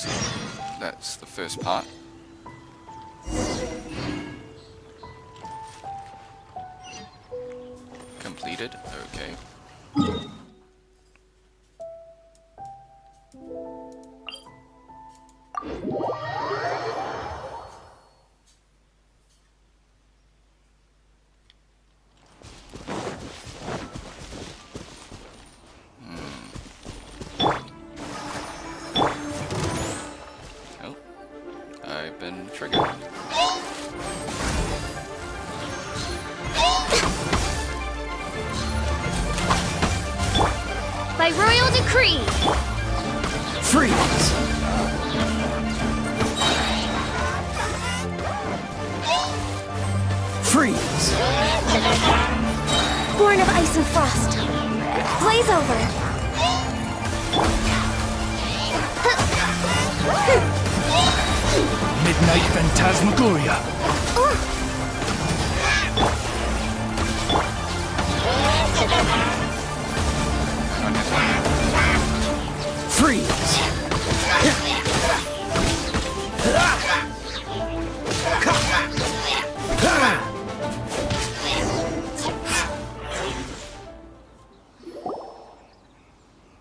So that's the first part. Completed. Okay. Oh, I've been triggered. By royal decree! Freeze! Freeze! Born of ice and frost. Blaze over! Midnight Phantasmagoria! Freeze!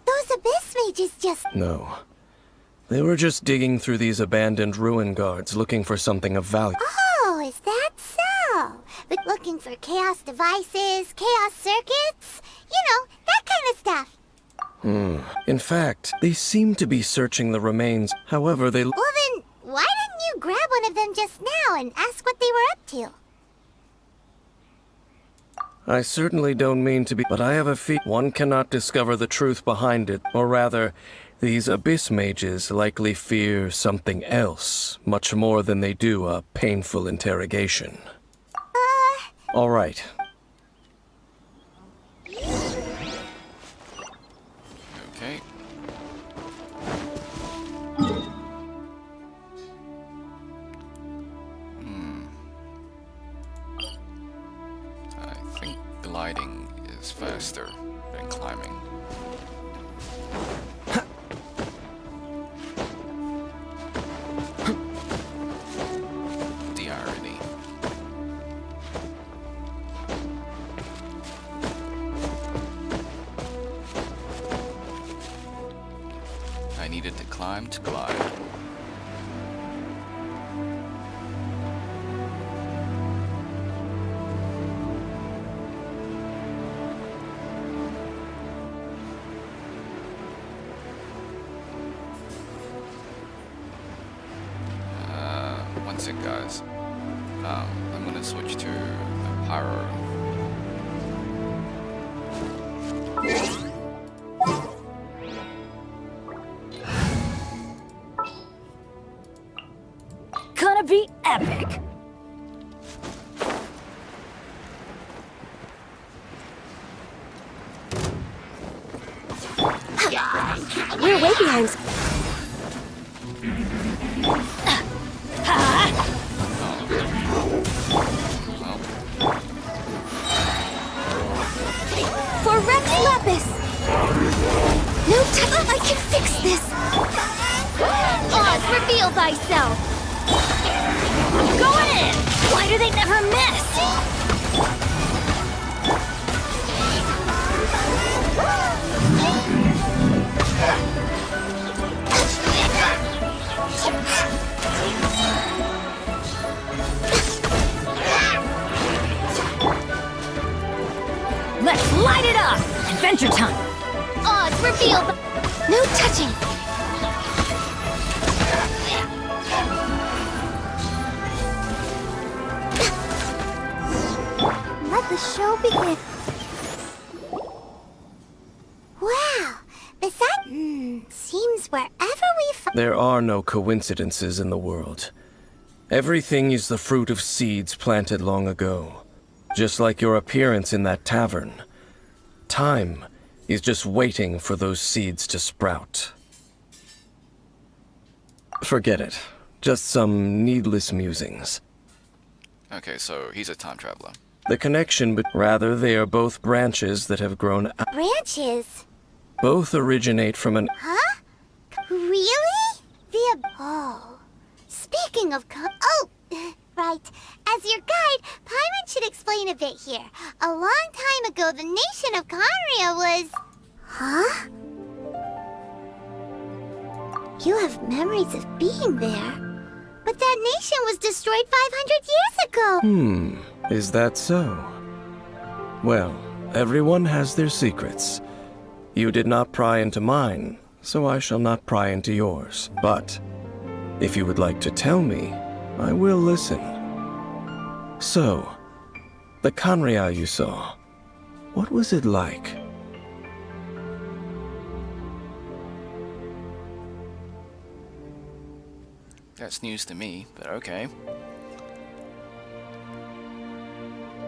Those abyss mages just... No. They were just digging through these abandoned ruin guards looking for something of value. Oh, is that so? But looking for chaos devices, chaos circuits? You know, that kind of stuff. In fact, they seem to be searching the remains. However, they... Well then, why didn't you grab one of them just now and ask what they were up to? I certainly don't mean to be, but I have a feeling one cannot discover the truth behind it, or rather, these abyss mages likely fear something else, much more than they do a painful interrogation. All right. Okay. I think gliding is faster than climbing. The irony. I needed to climb to glide. One sec, guys. I'm gonna switch to the pyro. Gonna be epic! We're way behind. For Rex Lapis! No touch! I can fix this! Oz, reveal thyself! Going in! Why do they never miss? Let's light it up! Adventure time! Oz, reveal the... No touching! Let the show begin. Wow! Besides... seems wherever we find... There are no coincidences in the world. Everything is the fruit of seeds planted long ago. Just like your appearance in that tavern. Time is just waiting for those seeds to sprout. Forget it. Just some needless musings. Okay, so he's a time traveler. The connection, but rather they are both branches that have grown out. Branches? Both originate from an... Huh? Really? The Speaking of oh, right. As your guide, Paimon should explain a bit here. A long time ago, the nation of Conria was... Huh? You have memories of being there. But that nation was destroyed 500 years ago. Is that so? Well, everyone has their secrets. You did not pry into mine, so I shall not pry into yours. But if you would like to tell me, I will listen. So, the Conria you saw, what was it like? That's news to me, but okay.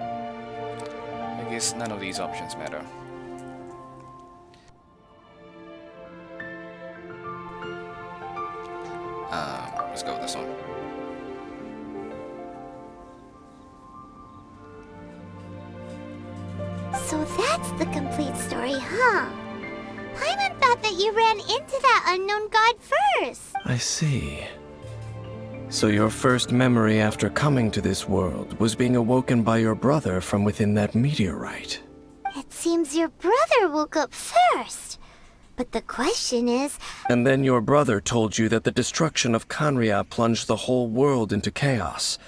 I guess none of these options matter. Let's go with this one. So that's the complete story, huh? Paimon thought that you ran into that unknown god first. I see. So your first memory after coming to this world was being awoken by your brother from within that meteorite. It seems your brother woke up first. But the question is... And then your brother told you that the destruction of Conria plunged the whole world into chaos,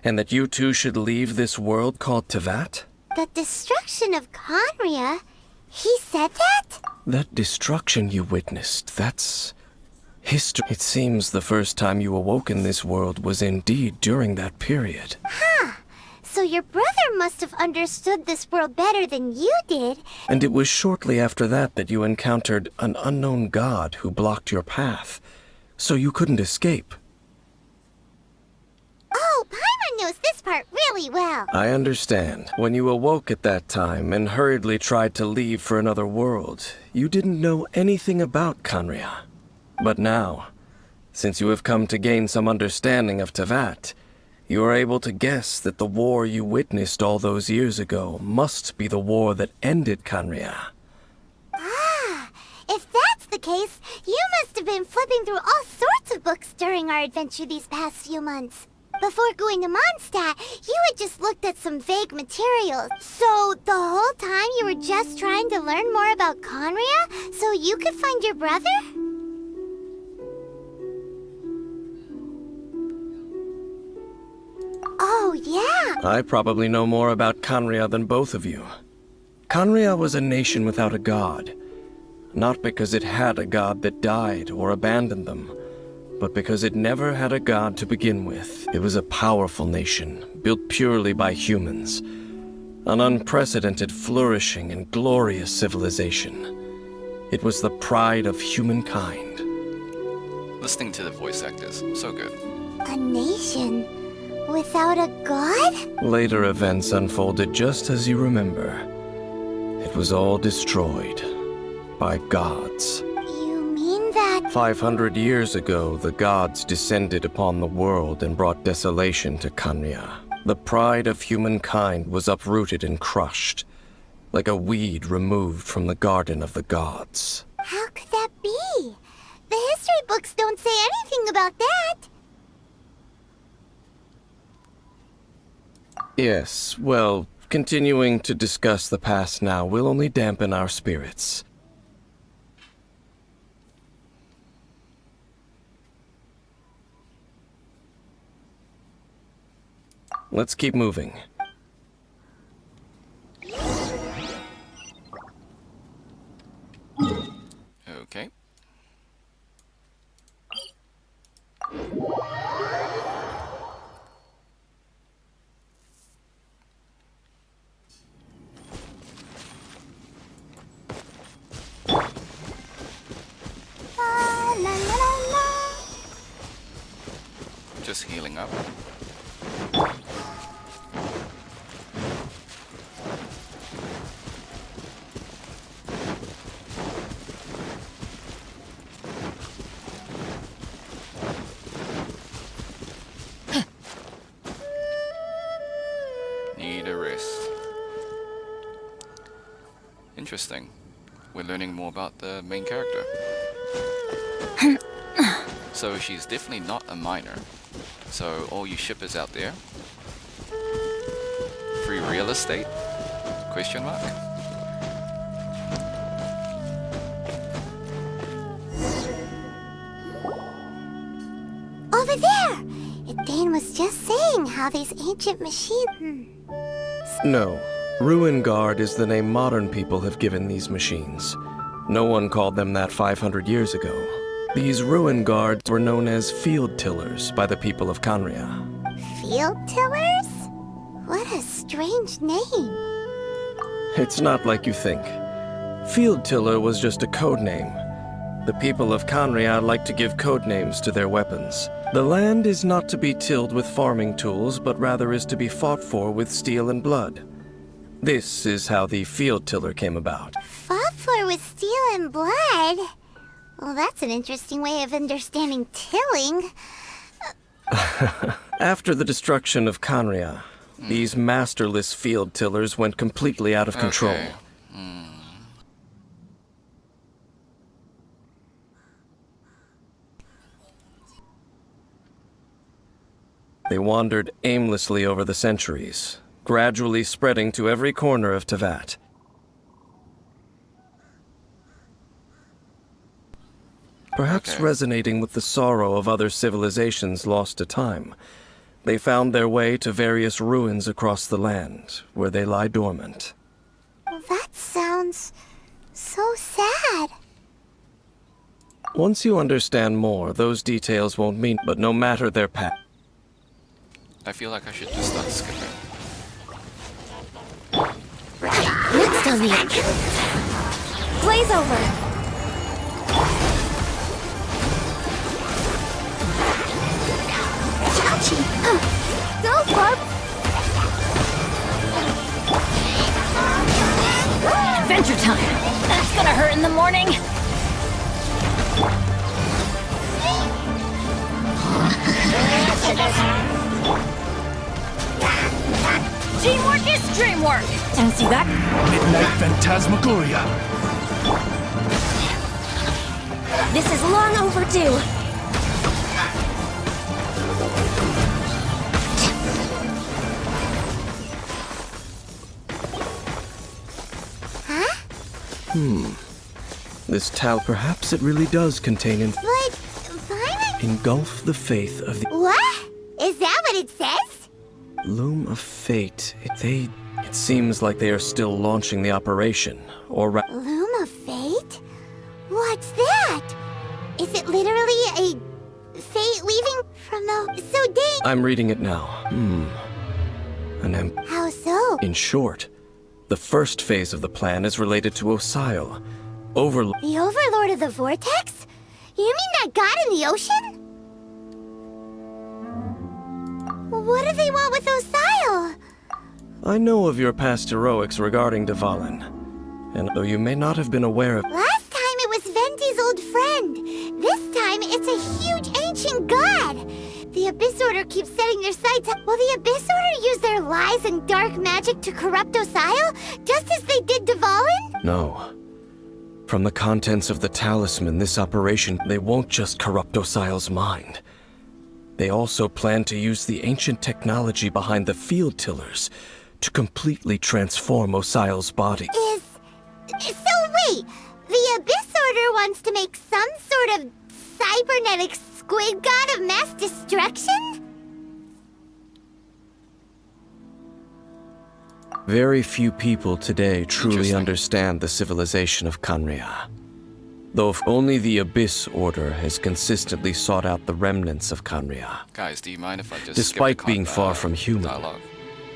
and that you two should leave this world called Tevat? The destruction of Conria? He said that? That destruction you witnessed, that's... history. It seems the first time you awoke in this world was indeed during that period. Huh. So your brother must have understood this world better than you did. And it was shortly after that that you encountered an unknown god who blocked your path, so you couldn't escape. Oh, Paimon knows this part really well. I understand. When you awoke at that time and hurriedly tried to leave for another world, you didn't know anything about Conria. But now, since you have come to gain some understanding of Tevat, you are able to guess that the war you witnessed all those years ago must be the war that ended Conria. Ah, if that's the case, you must have been flipping through all sorts of books during our adventure these past few months. Before going to Mondstadt, you had just looked at some vague materials. So the whole time you were just trying to learn more about Conria so you could find your brother? Oh, yeah. I probably know more about Conria than both of you. Conria was a nation without a god. Not because it had a god that died or abandoned them, but because it never had a god to begin with. It was a powerful nation, built purely by humans. An unprecedented, flourishing, and glorious civilization. It was the pride of humankind. Listening to the voice actors, so good. A nation without a god? Later events unfolded just as you remember. It was all destroyed by gods. You mean that... 500 years ago, the gods descended upon the world and brought desolation to Conria. The pride of humankind was uprooted and crushed, like a weed removed from the garden of the gods. How could that be? The history books don't say anything about that. Yes, well, continuing to discuss the past now will only dampen our spirits. Let's keep moving. Okay. La la la la. Just healing up. Need a rest. Interesting. We're learning more about the main character. So she's definitely not a minor. So all you shippers out there, free real estate? Question mark. Over there! Dane was just saying how these ancient machines... No. Ruin Guard is the name modern people have given these machines. No one called them that 500 years ago. These Ruin Guards were known as field tillers by the people of Canria. Field tillers? What a strange name. It's not like you think. Field tiller was just a code name. The people of Canria like to give code names to their weapons. The land is not to be tilled with farming tools, but rather is to be fought for with steel and blood. This is how the field tiller came about. Fought for with steel and blood? Well, that's an interesting way of understanding tilling. After the destruction of Canria, these masterless field tillers went completely out of control. Okay. They wandered aimlessly over the centuries, gradually spreading to every corner of Teyvat. Perhaps resonating with the sorrow of other civilizations lost to time, they found their way to various ruins across the land, where they lie dormant. That sounds so sad. Once you understand more, those details won't mean, but no matter their path. I feel like I should just start skipping. Next on the... Blaze over! Chachi! Go, Bub! Adventure time! That's gonna hurt in the morning! Teamwork is dreamwork! Don't see that? Midnight Phantasmagoria. This is long overdue! This perhaps it really does contain But... Violet... engulf the faith of the What? Is that what it says? Loom of Fate. It seems like they are still launching the operation, or Loom of Fate? What's that? Is it literally a... fate weaving from the... So Dane... I'm reading it now. How so? In short, the first phase of the plan is related to Osile, The Overlord of the Vortex? You mean that god in the ocean? What do they want with Osile? I know of your past heroics regarding Dvalin, and though you may not have been aware of... Last time it was Venti's old friend. This time it's a huge ancient god. The Abyss Order keeps setting their sights... Will the Abyss Order use their lies and dark magic to corrupt Osile, just as they did Dvalin? No. From the contents of the talisman, this operation, they won't just corrupt Osile's mind. They also plan to use the ancient technology behind the field tillers to completely transform Osile's body. So wait, the Abyss Order wants to make some sort of cybernetic squid god of mass destruction? Very few people today truly Interesting. understand the civilization of Canria. Though if only the Abyss Order has consistently sought out the remnants of Canria. Guys, do you mind if I just Despite skip the being far from human, dialogue?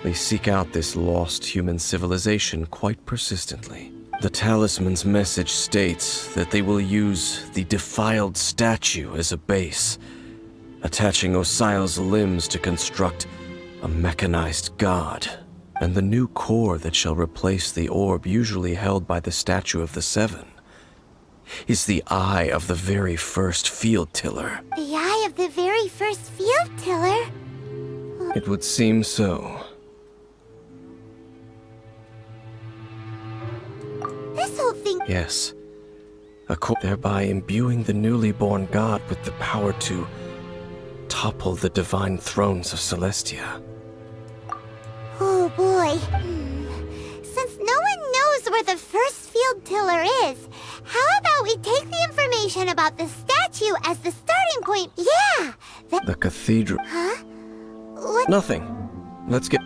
they seek out this lost human civilization quite persistently. The talisman's message states that they will use the defiled statue as a base, attaching Osile's limbs to construct a mechanized god, and the new core that shall replace the orb usually held by the Statue of the Seven is the eye of the very first field tiller. The eye of the very first field tiller? It would seem so. This whole thing... Yes. Thereby imbuing the newly born god with the power to topple the divine thrones of Celestia. Oh boy. Since no one knows where the first field tiller is, how about we take the information about the statue as the starting point? Yeah! The cathedral. Huh? What? Nothing. Let's get...